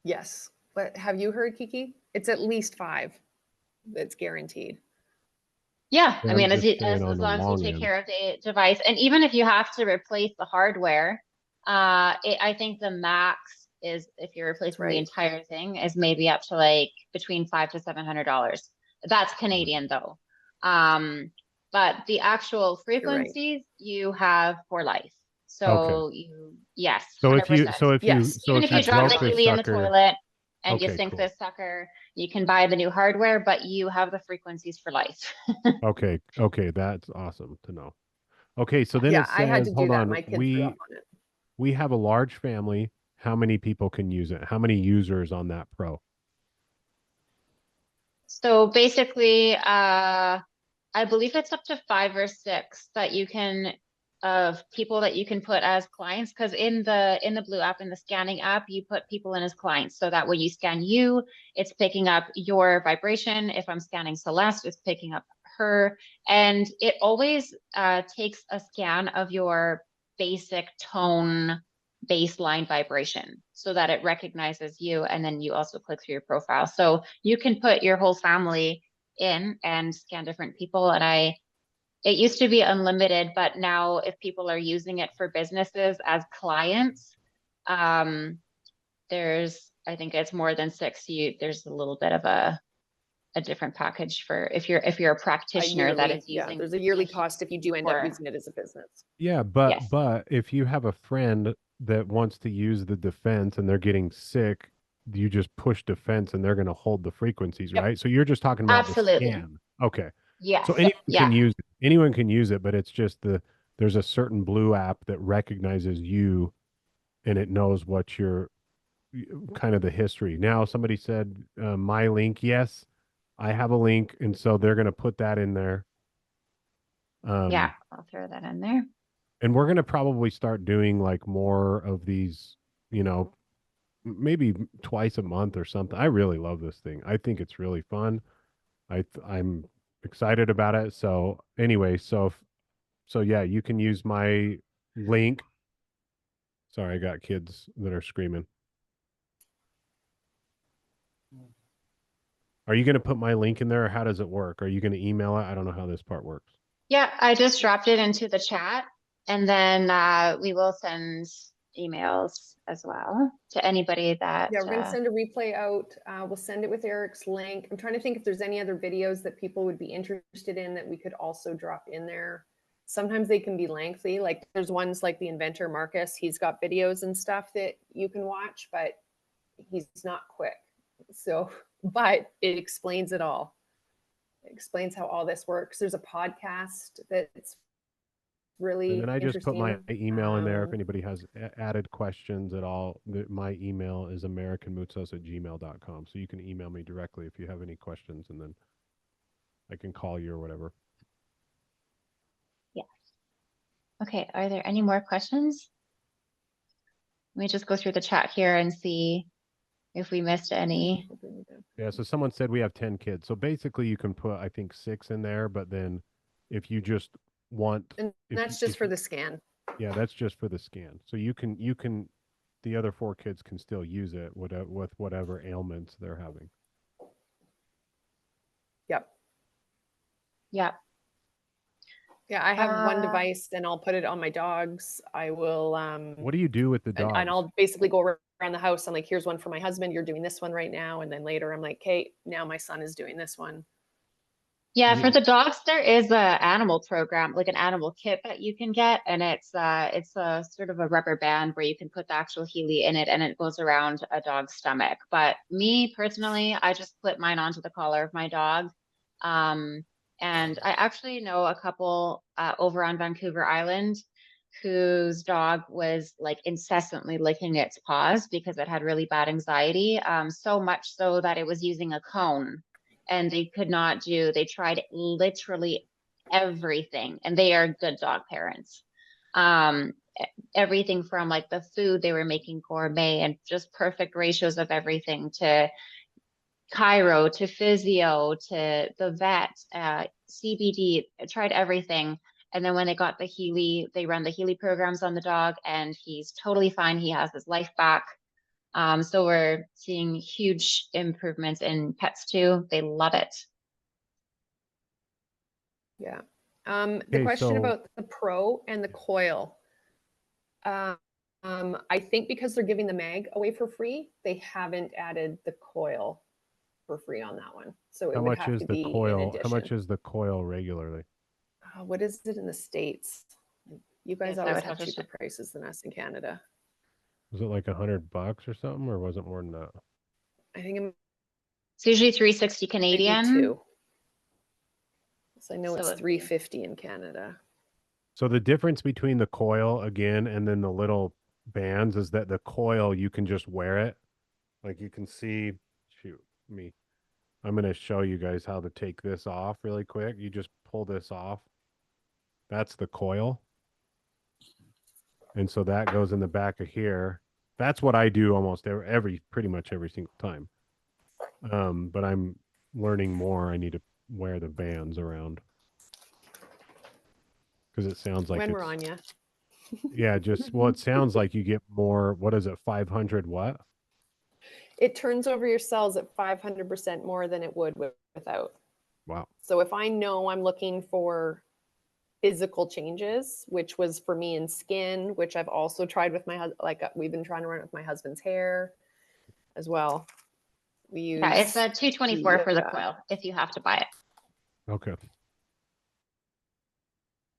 yes. But have you heard, Kiki? It's at least 5. That's guaranteed. Yeah, Yeah, I I'm mean, just saying on as the long as you long take end. care of the device, and even if you have to replace the hardware, I think the max is if you're That's replacing the right. entire thing is maybe up to like between $500 to $700. That's Canadian though. But the actual You're right. frequencies you have for life. Okay. So you, yes, So if you, 100%. so if you, Yes, so Even if if you you drop the broke this Healy in the sucker, toilet and you okay, sink cool. this sucker, you can buy the new hardware, but you have the frequencies for life. Okay, okay, that's awesome to know. Okay, so then yeah, it I had says, to do hold that. on, My kids grew up on it. we have a large family. How many people can use it? How many users on that pro? So basically, I believe it's up to 5 or 6 that you can of people that you can put as clients. Because in the Blue app, in the scanning app, you put people in as clients, so that when you scan you, it's picking up your vibration. If I'm scanning Celeste, it's picking up her, and it always takes a scan of your basic tone baseline vibration so that it recognizes you, and then you also click through your profile. So you can put your whole family in and scan different people. And it used to be unlimited, but now if people are using it for businesses as clients, I think it's more than 6. There's a little bit of a different package for if you're a practitioner that is Yeah, using there's a yearly a cost if you do end up for, using it as a business. Yeah, yes, but if you have a friend that wants to use the defense and they're getting sick, you just push defense and they're going to hold the frequencies, Yep. right? So you're just talking about the absolutely. scan. Okay. So Yes. anyone Yeah. can use it. Anyone can use it, but it's just there's a certain Blue app that recognizes you and it knows what your kind of the history. Now somebody said my link. Yes, I have a link, and so they're going to put that in there. Yeah. I'll throw that in there. And we're going to probably start doing like more of these, you know, maybe twice a month or something. I really love this thing. I think it's really fun. I'm excited about it. So anyway, so yeah, you can use my link. Sorry, I got kids that are screaming. Are you going to put my link in there, or how does it work? Are you going to email it? I don't know how this part works. Yeah, I just dropped it into the chat, and then we will send emails as well to anybody that. Yeah, we're going to send a replay out. We'll send it with Eric's link. I'm trying to think if there's any other videos that people would be interested in that we could also drop in there. Sometimes they can be lengthy. Like there's ones like the inventor Marcus. He's got videos and stuff that you can watch, but he's not quick. So, but it explains it all. It explains how all this works. There's a podcast that's really And then I just put my interesting. email in there if anybody has added questions at all. My email is americanmootsos@gmail.com. So you can email me directly if you have any questions, and then I can call you or whatever. Yes. Okay, are there any more questions? Let me just go through the chat here and see if we missed any. Yeah, so someone said we have 10 kids. So basically you can put, I think, 6 in there, but then if you just want, And that's just for the scan. Yeah, that's just for the scan. So you can the other 4 kids can still use it with whatever ailments they're having. Yep. Yep. Yeah, I have one device and I'll put it on my dogs. I will What do you do with the dogs? and I'll basically go around the house. I'm like, here's one for my husband, you're doing this one right now. And then later I'm like, Kate, now my son is doing this one. Yeah, for the dogs, there is a animal program, like an animal kit that you can get, and it's a sort of a rubber band where you can put the actual Healy in it, and it goes around a dog's stomach. But me personally, I just clip mine onto the collar of my dog. And I actually know a couple over on Vancouver Island whose dog was like incessantly licking its paws because it had really bad anxiety, so much so that it was using a cone. And they could not do, they tried literally everything, and they are good dog parents. Everything from like the food they were making gourmet and just perfect ratios of everything, to chiro, to physio, to the vet, CBD, tried everything. And then when they got the Healy, they run the Healy programs on the dog, and he's totally fine. He has his life back. So we're seeing huge improvements in pets too. They love it. Yeah. The question about the Pro and the coil. I think because they're giving the mag away for free, they haven't added the coil for free on that one. So it would have to be in addition. How much is the coil regularly? What is it in the States? You guys always have cheaper prices than us in Canada. Was it like $100 or something, or was it more than that? I think it's usually $360 Canadian. So I know it's $350 in Canada. So the difference between the coil again and then the little bands is that the coil, you can just wear it. Like you can see, I'm going to show you guys how to take this off really quick. You just pull this off. That's the coil. And so that goes in the back of here. That's what I do almost pretty much every single time. But I'm learning more. I need to wear the bands around. Because it sounds like when we're on you. Yeah, it sounds like you get more. What is it? 500 what? It turns over your cells at 500% more than it would without. Wow. So if I know I'm looking for physical changes, which was for me in skin, which I've also tried with my husband, like we've been trying to run it with my husband's hair as well. We use it's a $224 for the coil if you have to buy it. Okay.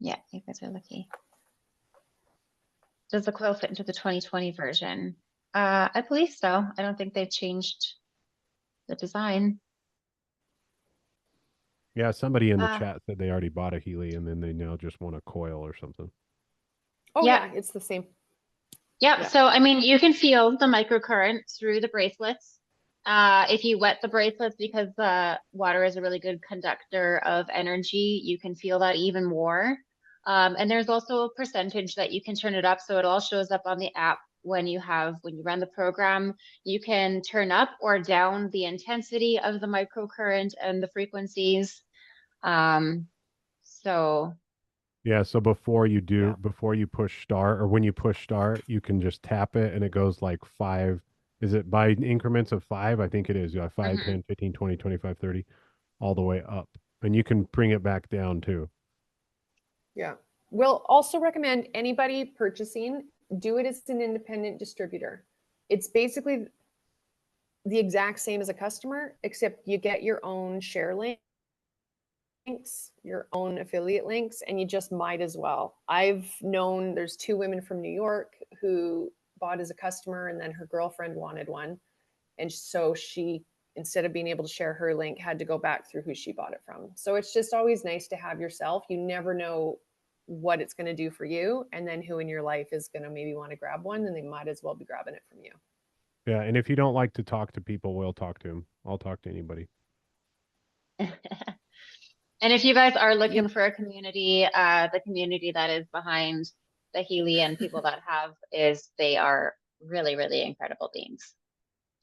Yeah, you guys are lucky. Does the coil fit into the 2020 version? I believe so. I don't think they've changed the design. Yeah, somebody in the chat said they already bought a Healy and then they now just want a coil or something. Oh yeah, it's the same. Yeah, so I mean, you can feel the microcurrent through the bracelets. If you wet the bracelets, because water is a really good conductor of energy, you can feel that even more. And there's also a percentage that you can turn it up. So it all shows up on the app when you run the program. You can turn up or down the intensity of the microcurrent and the frequencies. So Yeah, so before you Yeah. before you push start, or when you push start, you can just tap it and it goes like 5. Is it by increments of 5? I think it is. Yeah, 5, mhm. 10, 15, 20, 25, 30, all the way up. And you can bring it back down too. Yeah. We'll also recommend anybody purchasing, do it as an independent distributor. It's basically the exact same as a customer, except you get your own share links, your own affiliate links, and you just might as well. I've known there's 2 women from New York who bought as a customer, and then her girlfriend wanted one. And so she, instead of being able to share her link, had to go back through who she bought it from. So it's just always nice to have yourself. You never know what it's going to do for you, and then who in your life is going to maybe want to grab one, and they might as well be grabbing it from you. Yeah, and if you don't like to talk to people, we'll talk to them. I'll talk to anybody. And if you guys are You looking for a community, the community that is behind the Healy and people that they are really, really incredible beings.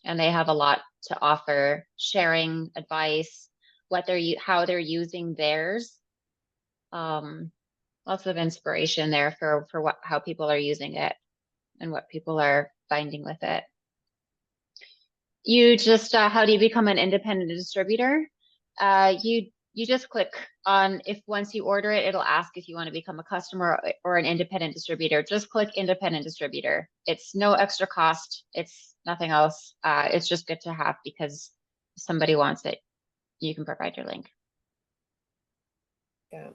And they have a lot to offer, sharing advice, how they're using theirs. Lots of inspiration there for how people are using it and what people are finding with it. You just, how do you become an independent distributor? You just click on, if once you order it, it'll ask if you want to become a customer or an independent distributor. Just click independent distributor. It's no extra cost. It's nothing else. It's just good to have because if somebody wants it, you can provide your link. Yeah.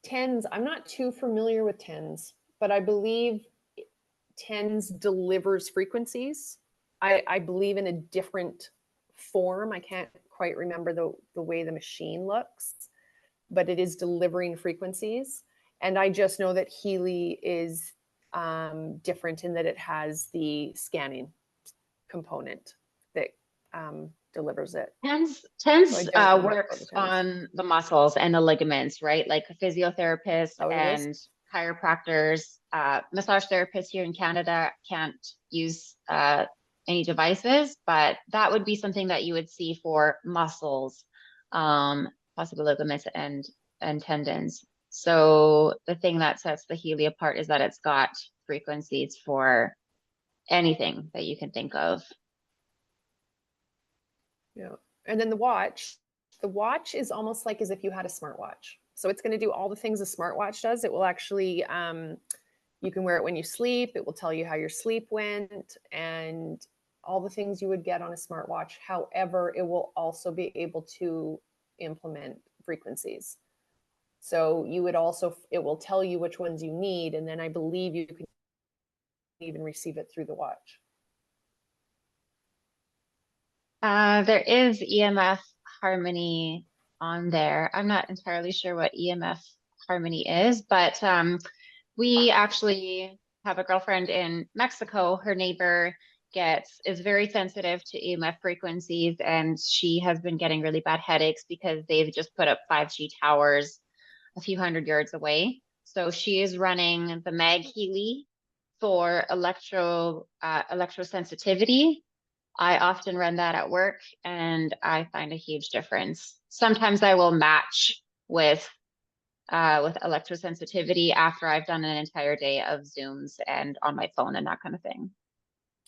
TENS, I'm not too familiar with TENS, but I believe TENS delivers frequencies. I believe in a different form. I can't quite remember the way the machine looks, but it is delivering frequencies. And I just know that Healy is different in that it has the scanning component that delivers it. TENS So I don't know much about the works TENS. on the muscles and the ligaments, right? Like physiotherapists Oh, it is? and chiropractors, massage therapists here in Canada can't use any devices, but that would be something that you would see for muscles, possibly ligaments and tendons. So the thing that sets the Healy apart is that it's got frequencies for anything that you can think of. Yeah. And then the watch is almost like as if you had a smartwatch. So it's going to do all the things a smartwatch does. It will actually, you can wear it when you sleep. It will tell you how your sleep went and all the things you would get on a smartwatch. However, it will also be able to implement frequencies. So you would also, it will tell you which ones you need. And then I believe you can even receive it through the watch. There is EMF Harmony on there. I'm not entirely sure what EMF Harmony is, but we actually have a girlfriend in Mexico. Her neighbor is very sensitive to EMF frequencies, and she has been getting really bad headaches because they've just put up 5G towers a few hundred yards away. So she is running the Mag Healy for electrosensitivity. I often run that at work and I find a huge difference. Sometimes I will match with electrosensitivity after I've done an entire day of Zooms and on my phone and that kind of thing.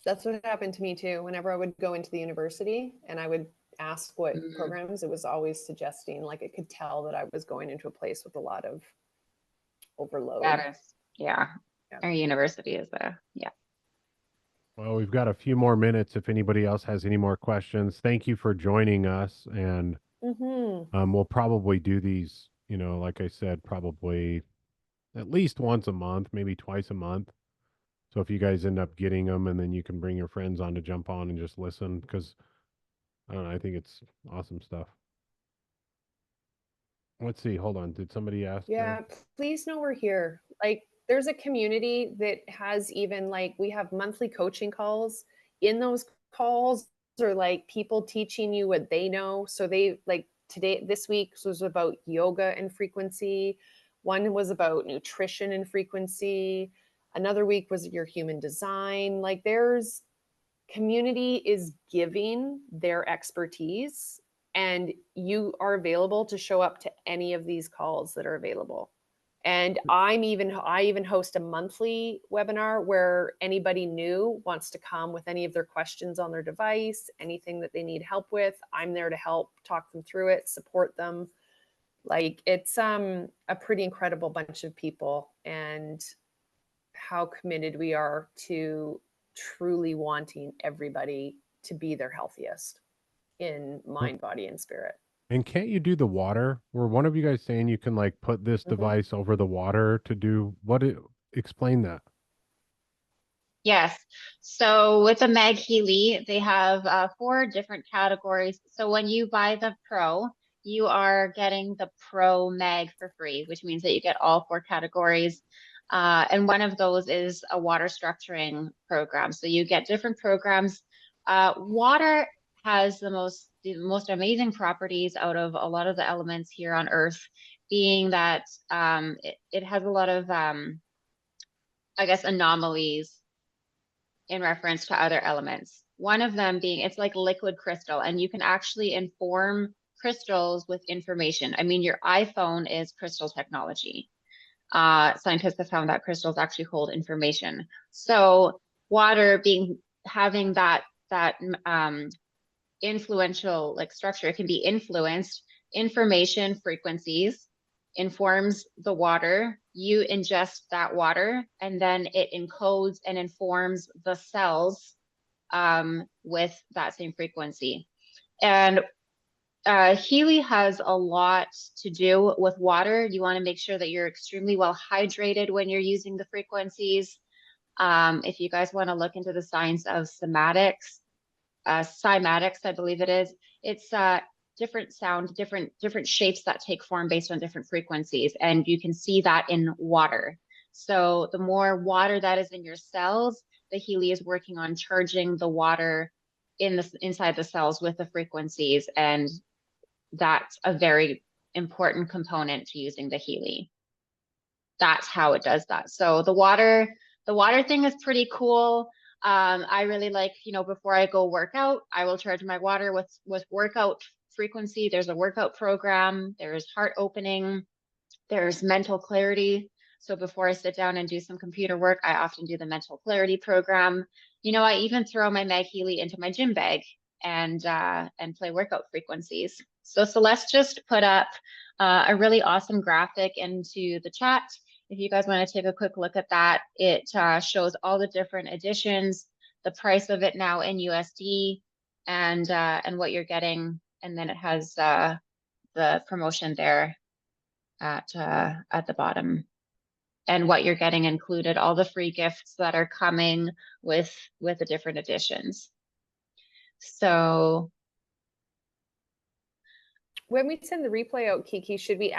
That's what happened to me too. Whenever I would go into the university and I would ask what Mhm. programs, it was always suggesting, like it could tell that I was going into a place with a lot of overload. That is, yeah. Yeah. Our university is yeah. Well, we've got a few more minutes if anybody else has any more questions. Thank you for joining us. And we'll probably do these, like I said, probably at least once a month, maybe twice a month. So if you guys end up getting them, and then you can bring your friends on to jump on and just listen, because I don't know, I think it's awesome stuff. Let's see. Hold on. Did somebody ask? Yeah, please know we're here. Like there's a community that has even like we have monthly coaching calls. In those calls are like people teaching you what they know. So they like this week was about yoga and frequency. One was about nutrition and frequency. Another week was your human design. Like there's community is giving their expertise, and you are available to show up to any of these calls that are available. And I even host a monthly webinar where anybody new wants to come with any of their questions on their device, anything that they need help with. I'm there to help talk them through it, support them. Like it's a pretty incredible bunch of people, and how committed we are to truly wanting everybody to be their healthiest in mind, body, and spirit. And can't you do the water? Were one of you guys saying you can like put this device over the water to do what it, explain that. Yes. So with the Mag Healy, they have 4 different categories. So when you buy the Pro, you are getting the Pro Mag for free, which means that you get all 4 categories. And one of those is a water structuring program. So you get different programs. Water has the most amazing properties out of a lot of the elements here on Earth, being that it has a lot of, I guess, anomalies in reference to other elements. One of them being it's like liquid crystal, and you can actually inform crystals with information. I mean, your iPhone is crystal technology. Scientists have found that crystals actually hold information. So water having that influential like structure, it can be influenced, information frequencies informs the water, you ingest that water, and then it encodes and informs the cells with that same frequency. And Healy has a lot to do with water. You want to make sure that you're extremely well hydrated when you're using the frequencies. If you guys want to look into the science of cymatics, I believe it is, it's different sound, different shapes that take form based on different frequencies. And you can see that in water. So the more water that is in your cells, the Healy is working on charging the water inside the cells with the frequencies. And that's a very important component to using the Healy. That's how it does that. So the water thing is pretty cool. I really like, before I go work out, I will charge my water with workout frequency. There's a workout program, there's heart opening, there's mental clarity. So before I sit down and do some computer work, I often do the mental clarity program. I even throw my Mag Healy into my gym bag and play workout frequencies. So Celeste just put up a really awesome graphic into the chat. If you guys want to take a quick look at that, it shows all the different editions, the price of it now in USD, and what you're getting, and then it has the promotion there at the bottom, and what you're getting included, all the free gifts that are coming with the different editions. So when we send the replay out, Kiki, should we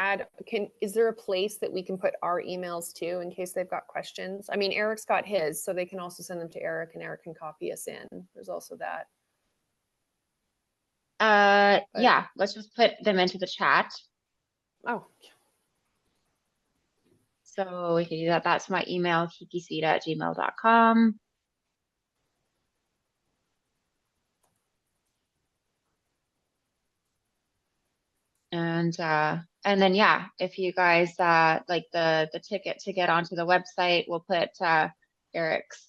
is there a place that we can put our emails to in case they've got questions? I mean, Eric's got his, so they can also send them to Eric, and Eric can copy us in. There's also that. yeah, let's just put them into the chat. Oh. So we can do that. That's my email, kikisita@gmail.com. And then, yeah, if you guys like the ticket to get onto the website, we'll put Eric's,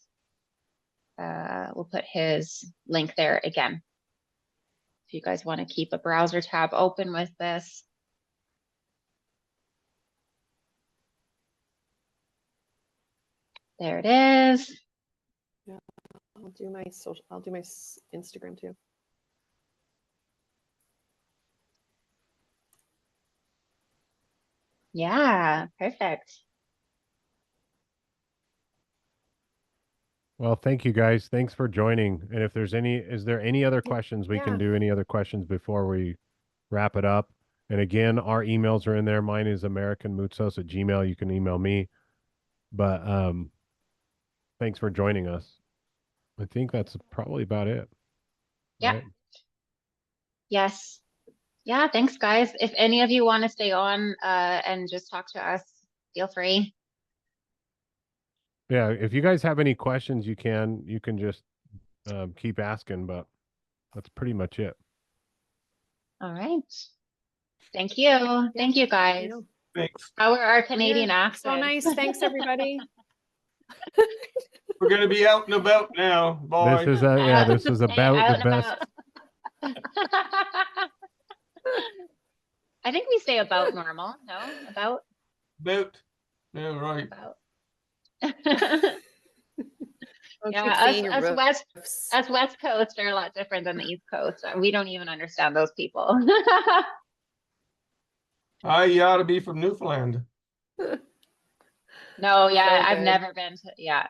we'll put his link there again. If you guys want to keep a browser tab open with this. There it is. Yeah, I'll do my Instagram too. Yeah, perfect. Well, thank you guys. Thanks for joining. And if there's is there any other questions we can do? Any other questions before we wrap it up? And again, our emails are in there. Mine is americanmootsos@gmail.com. You can email me. But thanks for joining us. I think that's probably about it. Yeah. Right? Yes. Yeah, thanks guys. If any of you want to stay on and just talk to us feel free. Yeah, if you guys have any questions, you can just keep asking, but that's pretty much it. All right. Thank you. Thank you, guys. Thanks. How are our Canadian Yeah, accents? so nice. Thanks, everybody. We're gonna be out and about now, boy. This is this is Hey, about out the and best. about. I think we say about normal. No, about. About. Yeah, right. About. Don't Yeah, keep us saying your us West roofs. us West Coast are a lot different than the East Coast. We don't even understand those people. You ought to be from Newfoundland. No, yeah, So I've good. never been to, yeah,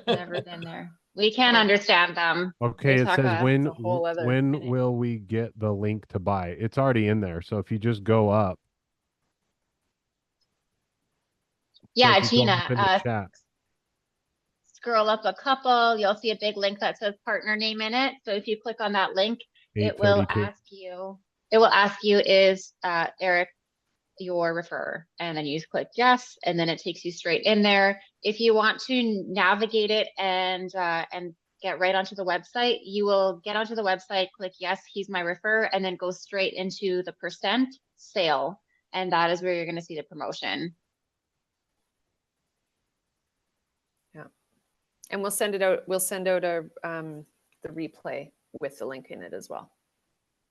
never been there. We can't understand them. Okay, They it talk says when It's a whole other when minute. will we get the link to buy? It's already in there. So if you just go up. So Yeah, if you go Gina, up in the chat. scroll up a couple, you'll see a big link that says partner name in it. So if you click on that link, it will 832. ask you, is Eric your referrer? And then you just click yes, and then it takes you straight in there. If you want to navigate it and get right onto the website, you will get onto the website, click yes, he's my referrer, and then go straight into the percent sale. And that is where you're going to see the promotion. Yeah. And we'll send it out. We'll send out a the replay with the link in it as well.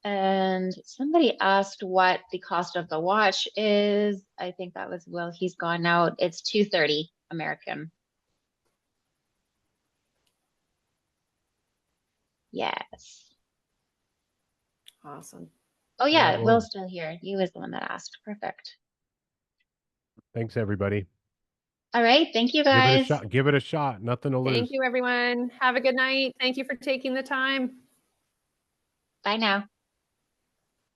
And somebody asked what the cost of the watch is. I think that was Will. He's gone out. It's $230 American. Yes. Awesome. Oh yeah, well, Will's still here. He was the one that asked. Perfect. Thanks, everybody. All right. Thank you, Give it a guys. shot. Give it a shot. Nothing to lose. Thank you, everyone. Have a good night. Thank you for taking the time. Bye now.